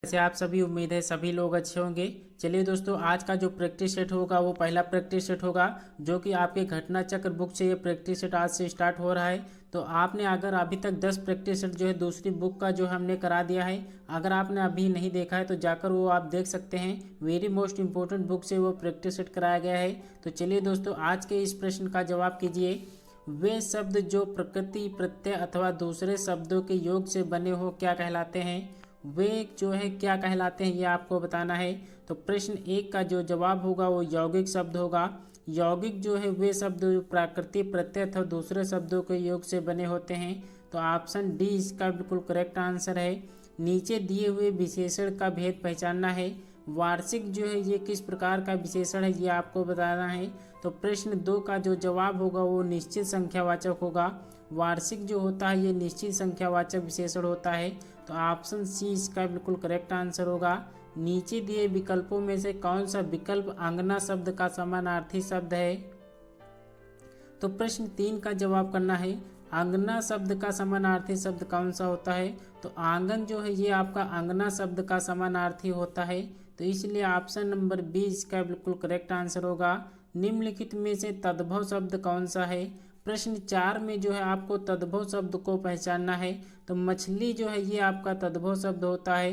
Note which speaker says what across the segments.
Speaker 1: वैसे आप सभी उम्मीद है सभी लोग अच्छे होंगे। चलिए दोस्तों, आज का जो प्रैक्टिस सेट होगा वो पहला प्रैक्टिस सेट होगा जो कि आपके घटना चक्र बुक से ये प्रैक्टिस सेट आज से स्टार्ट हो रहा है। तो आपने अगर अभी तक 10 प्रैक्टिस सेट जो है दूसरी बुक का जो हमने करा दिया है, अगर आपने अभी नहीं देखा है तो जाकर वो आप देख सकते हैं। वेरी मोस्ट इंपॉर्टेंट बुक से वो प्रैक्टिस सेट कराया गया है। तो चलिए दोस्तों, आज के इस प्रश्न का जवाब कीजिए। वे शब्द जो प्रकृति प्रत्यय अथवा दूसरे शब्दों के योग से बने हो क्या कहलाते हैं? वे जो है क्या कहलाते हैं ये आपको बताना है। तो प्रश्न एक का जो जवाब होगा वो यौगिक शब्द होगा। यौगिक जो है वे शब्द जो प्राकृतिक प्रत्यय अथवा दूसरे शब्दों के योग से बने होते हैं। तो ऑप्शन डी इसका बिल्कुल करेक्ट आंसर है। नीचे दिए हुए विशेषण का भेद पहचानना है। वार्षिक जो है ये किस प्रकार का विशेषण है ये आपको बताना है। तो प्रश्न दो का जो जवाब होगा वो निश्चित संख्यावाचक होगा। वार्षिक जो होता है ये निश्चित संख्यावाचक विशेषण होता है। तो ऑप्शन सी इसका बिल्कुल करेक्ट आंसर होगा। नीचे दिए विकल्पों में से कौन सा विकल्प आंगना शब्द का समानार्थी शब्द है? तो प्रश्न तीन का जवाब करना है। आंगना शब्द का समानार्थी शब्द कौन सा होता है? तो आंगन जो है ये आपका आंगना शब्द का समानार्थी होता है। तो इसलिए ऑप्शन नंबर बी इसका बिल्कुल करेक्ट आंसर होगा। निम्नलिखित में से तद्भव शब्द कौन सा है? प्रश्न चार में जो है आपको तद्भव शब्द को पहचानना है। तो मछली जो है ये आपका तद्भव शब्द होता है।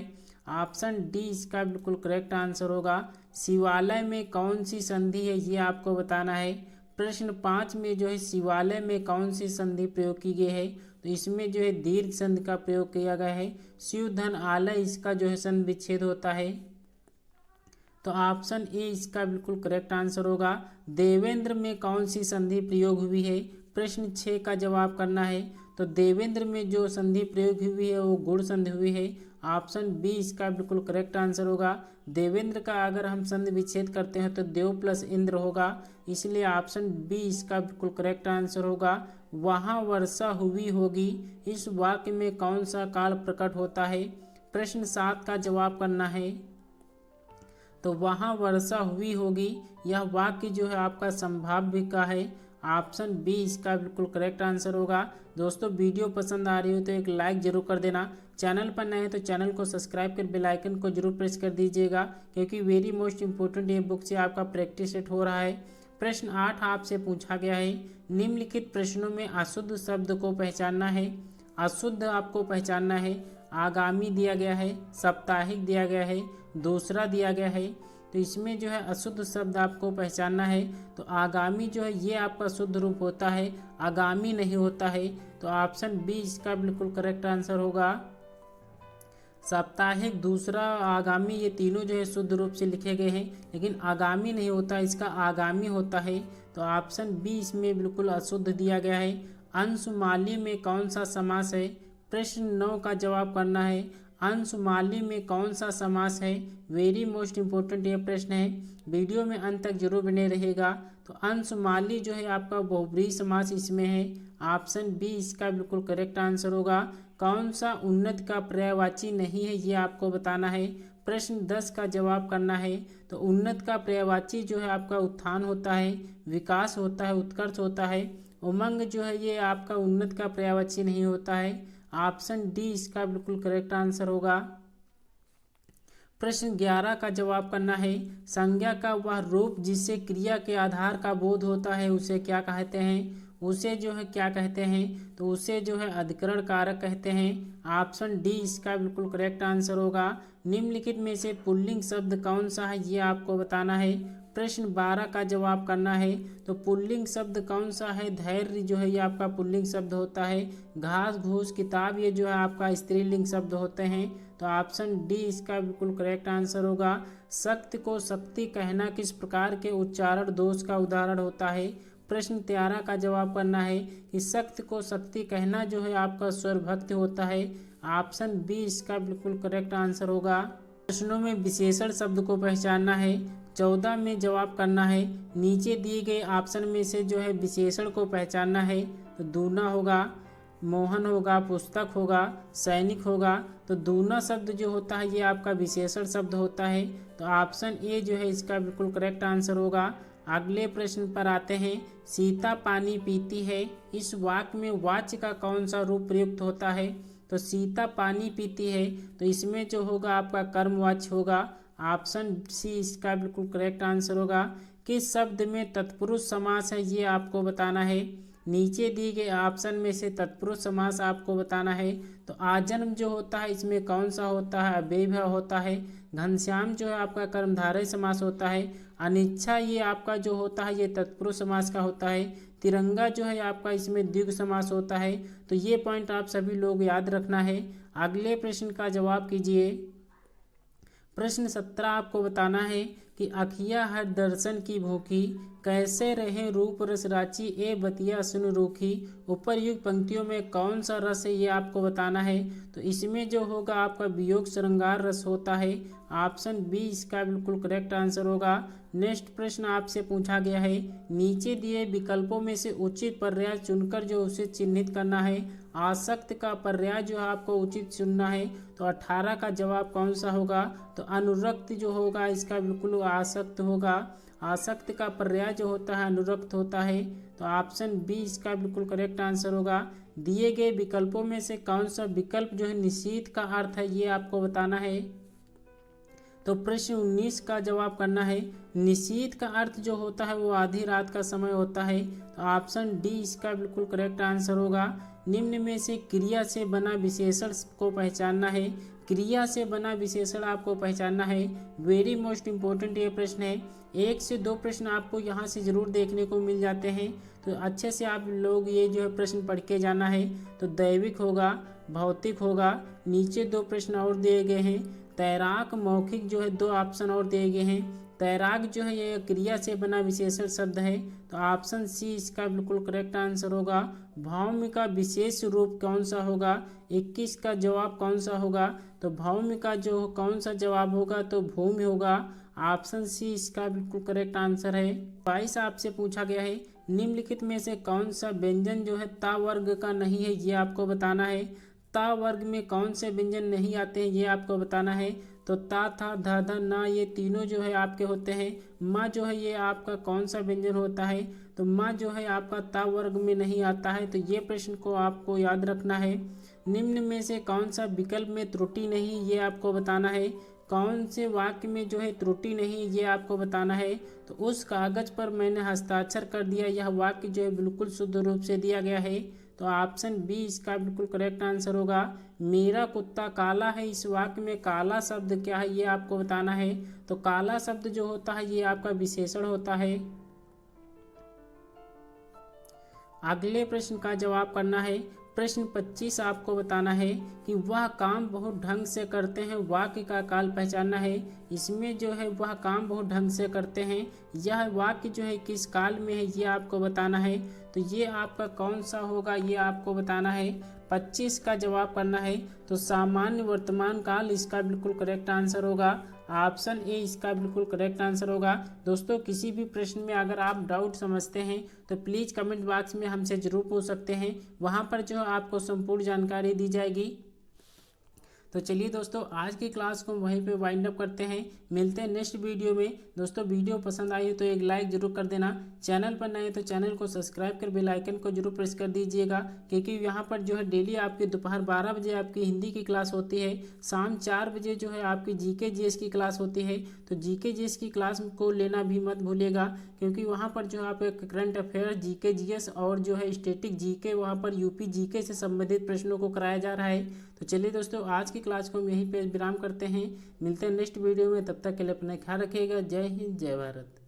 Speaker 1: ऑप्शन डी इसका बिल्कुल करेक्ट आंसर होगा। शिवालय में कौन सी संधि है ये आपको बताना है। प्रश्न पाँच में जो है शिवालय में कौन सी संधि प्रयोग की गई है? तो इसमें जो है दीर्घ संधि का प्रयोग किया गया है। शिव धन आलय इसका जो है संधि विच्छेद होता है। तो ऑप्शन ए इसका बिल्कुल करेक्ट आंसर होगा। देवेंद्र में कौन सी संधि प्रयोग हुई है? प्रश्न 6 का जवाब करना है। तो देवेंद्र में जो संधि प्रयोग हुई है वो गुण संधि हुई है। ऑप्शन बी इसका बिल्कुल करेक्ट आंसर होगा। देवेंद्र का अगर हम संधि विच्छेद करते हैं तो देव प्लस इंद्र होगा, इसलिए ऑप्शन बी इसका बिल्कुल करेक्ट आंसर होगा। वहाँ वर्षा हुई होगी इस वाक्य में कौन सा काल प्रकट होता है? प्रश्न 7 का जवाब करना है। तो वहाँ वर्षा हुई होगी यह वाक्य जो है आपका संभाव्य का है। ऑप्शन बी इसका बिल्कुल करेक्ट आंसर होगा। दोस्तों, वीडियो पसंद आ रही हो तो एक लाइक जरूर कर देना। चैनल पर नए हैं तो चैनल को सब्सक्राइब कर बेल आइकन को जरूर प्रेस कर दीजिएगा, क्योंकि वेरी मोस्ट इंपोर्टेंट ये बुक से आपका प्रैक्टिस सेट हो रहा है। प्रश्न 8 आपसे पूछा गया है। निम्नलिखित प्रश्नों में अशुद्ध शब्द को पहचानना है। अशुद्ध आपको पहचानना है। आगामी दिया गया है, साप्ताहिक दिया गया है, दूसरा दिया गया है। तो इसमें जो है अशुद्ध शब्द आपको पहचानना है। तो आगामी जो है ये आपका शुद्ध रूप होता है, आगामी नहीं होता है। तो ऑप्शन बी इसका बिल्कुल करेक्ट आंसर होगा। साप्ताहिक, दूसरा, आगामी ये तीनों जो है शुद्ध रूप से लिखे गए हैं, लेकिन आगामी नहीं होता, इसका आगामी होता है। तो ऑप्शन बी इसमें बिल्कुल अशुद्ध दिया गया है। अंशुमाली में कौन सा समास है? प्रश्न 9 का जवाब करना है। अंशुमाली में कौन सा समास है? वेरी मोस्ट इंपोर्टेंट ये प्रश्न है, वीडियो में अंत तक जरूर बने रहेगा। तो अंशुमाली जो है आपका बहुब्रीहि समास इसमें है। ऑप्शन बी इसका बिल्कुल करेक्ट आंसर होगा। कौन सा उन्नत का पर्यायवाची नहीं है ये आपको बताना है। प्रश्न 10 का जवाब करना है। तो उन्नत का पर्यायवाची जो है आपका उत्थान होता है, विकास होता है, उत्कर्ष होता है। उमंग जो है ये आपका उन्नत का पर्यायवाची नहीं होता है। ऑप्शन डी इसका बिल्कुल करेक्ट आंसर होगा। प्रश्न 11 का जवाब करना है। संज्ञा का वह रूप जिससे क्रिया के आधार का बोध होता है उसे क्या कहते हैं? उसे जो है क्या कहते हैं? तो उसे जो है अधिकरण कारक कहते हैं। ऑप्शन डी इसका बिल्कुल करेक्ट आंसर होगा। निम्नलिखित में से पुल्लिंग शब्द कौन सा है ये आपको बताना है। प्रश्न 12 का जवाब करना है। तो पुल्लिंग शब्द कौन सा है? धैर्य जो है ये आपका पुल्लिंग शब्द होता है। घास, घूस, किताब ये जो है आपका स्त्रीलिंग शब्द होते हैं। तो ऑप्शन डी इसका बिल्कुल करेक्ट आंसर होगा। सत्य को शक्ति कहना किस प्रकार के उच्चारण दोष का उदाहरण होता है? प्रश्न 13 का जवाब करना है कि सत्य को शक्ति कहना जो है आपका स्वरभक्ति होता है। ऑप्शन बी इसका बिल्कुल करेक्ट आंसर होगा। प्रश्नों में विशेषण शब्द को पहचानना है। 14 में जवाब करना है। नीचे दिए गए ऑप्शन में से जो है विशेषण को पहचानना है। तो दूना होगा, मोहन होगा, पुस्तक होगा, सैनिक होगा। तो दूना शब्द जो होता है ये आपका विशेषण शब्द होता है। तो ऑप्शन ए जो है इसका बिल्कुल करेक्ट आंसर होगा। अगले प्रश्न पर आते हैं। सीता पानी पीती है इस वाक्य में वाच्य का कौन सा रूप प्रयुक्त होता है? तो सीता पानी पीती है। तो इसमें जो होगा आपका कर्मवाच्य होगा। ऑप्शन सी इसका बिल्कुल करेक्ट आंसर होगा। किस शब्द में तत्पुरुष समास है ये आपको बताना है। नीचे दिए गए ऑप्शन में से तत्पुरुष समास आपको बताना है। तो आजन्म जो होता है इसमें कौन सा होता है, अव्ययभाव होता है। घनश्याम जो है आपका कर्मधारय समास होता है। अनिच्छा ये आपका जो होता है ये तत्पुरुष समास का होता है। तिरंगा जो है आपका इसमें द्विगु समास होता है। तो ये पॉइंट आप सभी लोग याद रखना है। अगले प्रश्न का जवाब कीजिए। प्रश्न 17 आपको बताना है कि अखिया हर दर्शन की भूखी, कैसे रहे रूप रस राची ए बतिया सुन रूखी। उपरयुक्त पंक्तियों में कौन सा रस है ये आपको बताना है। तो इसमें जो होगा आपका वियोग श्रृंगार रस होता है। ऑप्शन बी इसका बिल्कुल करेक्ट आंसर होगा। नेक्स्ट प्रश्न आपसे पूछा गया है, नीचे दिए विकल्पों में से उचित पर्याय चुनकर जो उसे चिन्हित करना है। आसक्त का पर्याय जो है आपको उचित चुनना है। तो 18 का जवाब कौन सा होगा। तो अनुरक्त जो होगा इसका बिल्कुल आसक्त होगा। आसक्त का पर्याय जो होता है अनुरक्त होता है। तो ऑप्शन बी इसका बिल्कुल करेक्ट आंसर होगा। दिए गए विकल्पों में से कौन सा विकल्प जो है निषेध का अर्थ है ये आपको बताना है। तो प्रश्न 19 का जवाब करना है। निषेध का अर्थ जो होता है वो आधी रात का समय होता है। तो ऑप्शन डी इसका बिल्कुल करेक्ट आंसर होगा। निम्न में से क्रिया से बना विशेषण को पहचानना है। क्रिया से बना विशेषण आपको पहचानना है। वेरी मोस्ट इम्पोर्टेंट ये प्रश्न है। 1 से 2 प्रश्न आपको यहाँ से ज़रूर देखने को मिल जाते हैं। तो अच्छे से आप लोग ये जो है प्रश्न पढ़ के जाना है। तो दैविक होगा, भौतिक होगा। नीचे 2 प्रश्न और दिए गए हैं। तैराक, मौखिक जो है 2 ऑप्शन और दिए गए हैं। तैराक जो है ये क्रिया से बना विशेषण शब्द है। तो ऑप्शन सी इसका बिल्कुल करेक्ट आंसर होगा। भौम का विशेष रूप कौन सा होगा। 21 का जवाब कौन सा होगा। तो भौम का जो कौन सा जवाब होगा तो भूमि होगा। ऑप्शन सी इसका बिल्कुल करेक्ट आंसर है। 22 आपसे पूछा गया है, निम्नलिखित में से कौन सा व्यंजन जो है ता वर्ग का नहीं है ये आपको बताना है। ता वर्ग में कौन से व्यंजन नहीं आते हैं ये आपको बताना है। तो ता, था, धा, धा, ना ये तीनों जो है आपके होते हैं। माँ जो है ये आपका कौन सा व्यंजन होता है। तो माँ जो है आपका ता वर्ग में नहीं आता है। तो ये प्रश्न को आपको याद रखना है। निम्न में से कौन सा विकल्प में त्रुटि नहीं ये आपको बताना है। कौन से वाक्य में जो है त्रुटि नहीं ये आपको बताना है। तो उस कागज पर मैंने हस्ताक्षर कर दिया, यह वाक्य जो है बिल्कुल शुद्ध रूप से दिया गया है। तो ऑप्शन बी इसका बिल्कुल करेक्ट आंसर होगा। मेरा कुत्ता काला है, इस वाक्य में काला शब्द क्या है ये आपको बताना है। तो काला शब्द जो होता है ये आपका विशेषण होता है। अगले प्रश्न का जवाब करना है। प्रश्न 25 आपको बताना है कि वह काम बहुत ढंग से करते हैं, वाक्य का काल पहचानना है। इसमें जो है वह काम बहुत ढंग से करते हैं, यह वाक्य जो है किस काल में है ये आपको बताना है। तो ये आपका कौन सा होगा ये आपको बताना है। 25 का जवाब करना है। तो सामान्य वर्तमान काल इसका बिल्कुल करेक्ट आंसर होगा। ऑप्शन ए इसका बिल्कुल करेक्ट आंसर होगा। दोस्तों किसी भी प्रश्न में अगर आप डाउट समझते हैं तो प्लीज़ कमेंट बॉक्स में हमसे ज़रूर पूछ सकते हैं, वहाँ पर जो आपको संपूर्ण जानकारी दी जाएगी। तो चलिए दोस्तों आज की क्लास को वहीं पे वाइंड अप करते हैं। मिलते हैं नेक्स्ट वीडियो में। दोस्तों वीडियो पसंद आई तो एक लाइक जरूर कर देना। चैनल पर नए तो चैनल को सब्सक्राइब कर बेल आइकन को जरूर प्रेस कर दीजिएगा, क्योंकि यहाँ पर जो है डेली आपकी दोपहर 12 बजे आपकी हिंदी की क्लास होती है। शाम 4 बजे जो है आपकी जीके जीएस की क्लास होती है। तो जीके जीएस की क्लास को लेना भी मत भूलिएगा, क्योंकि वहाँ पर जो है आप करंट अफेयर, जीके जीएस और जो है स्टैटिक जीके, वहाँ पर यूपी जीके से संबंधित प्रश्नों को कराया जा रहा है। तो चलिए दोस्तों आज की क्लास को हम यहीं पे विराम करते हैं। मिलते हैं नेक्स्ट वीडियो में, तब तक के लिए अपना ख्याल रखिएगा। जय हिंद, जय भारत।